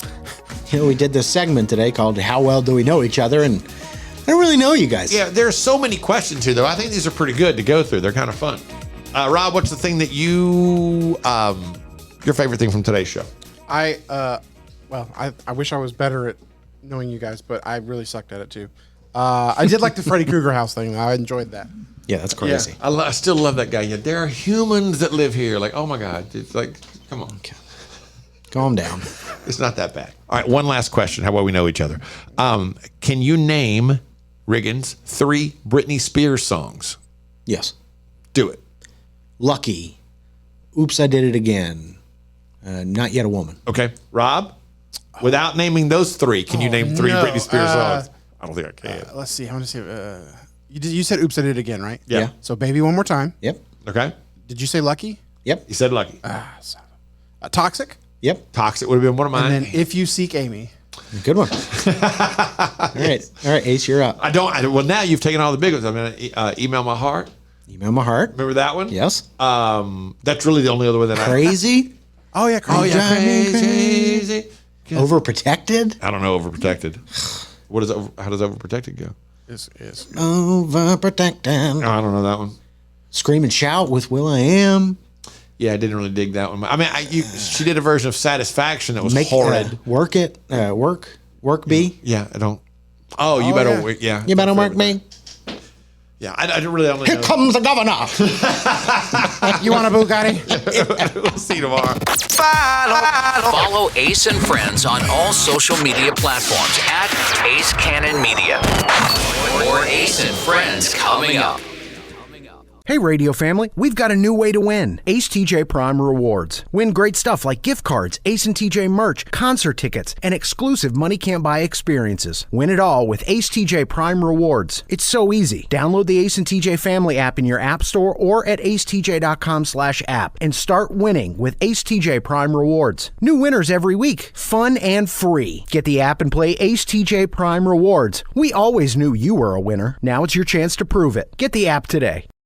S7: You know, we did this segment today called How Well Do We Know Each Other, and I don't really know you guys.
S4: Yeah, there are so many questions here, though. I think these are pretty good to go through. They're kind of fun. Rob, what's the thing that your favorite thing from today's show?
S6: I wish I was better at knowing you guys, but I really sucked at it too. I did like the Freddy Krueger house thing. I enjoyed that.
S7: Yeah, that's crazy.
S4: Yeah, I still love that guy. Yeah, there are humans that live here. Like, oh my God. It's like, come on.
S7: Calm down.
S4: It's not that bad. All right, one last question. How well we know each other. Can you name, Riggins, 3 Britney Spears songs?
S7: Yes.
S4: Do it.
S7: Lucky. Oops, I Did It Again. Not Yet a Woman.
S4: Okay. Rob, without naming those 3, can you name 3 Britney Spears songs? I don't think I can.
S6: Let's see. I want to see. You said Oops, I Did It Again, right?
S4: Yeah.
S6: So Baby One More Time.
S7: Yep.
S4: Okay.
S6: Did you say Lucky?
S7: Yep.
S4: You said Lucky.
S6: Toxic?
S7: Yep.
S4: Toxic would have been one of mine.
S6: And then If You Seek Amy.
S7: Good one. All right, Ace, you're up.
S4: Well, now you've taken all the big ones. I'm going to Email My Heart.
S7: Email My Heart.
S4: Remember that one?
S7: Yes.
S4: That's really the only other one that
S7: Crazy?
S6: Oh, yeah, Crazy.
S4: Oh, yeah, Crazy.
S7: Overprotected?
S4: I don't know, Overprotected. How does Overprotected go?
S7: Overprotected.
S4: Oh, I don't know that one.
S7: Scream and Shout with Will.i.am.
S4: Yeah, I didn't really dig that one. I mean, she did a version of Satisfaction that was horrid.
S7: Work It. Work B.
S4: Yeah, I don't. Oh, you better work. Yeah.
S7: You better work me.
S4: Yeah, I didn't really only
S7: Here
S4: know.
S7: comes the governor.
S6: You want a Bugatti?
S4: We'll see you tomorrow.
S2: Follow Ace and Friends on all social media platforms at Ace Cannon Media. More Ace and Friends coming up.
S1: Hey, radio family, we've got a new way to win. Ace TJ Prime Rewards. Win great stuff like gift cards, Ace and TJ merch, concert tickets, and exclusive money can't buy experiences. Win it all with Ace TJ Prime Rewards. It's so easy. Download the Ace and TJ Family app in your app store or at acetj.com/app and start winning with Ace TJ Prime Rewards. New winners every week. Fun and free. Get the app and play Ace TJ Prime Rewards. We always knew you were a winner. Now it's your chance to prove it. Get the app today.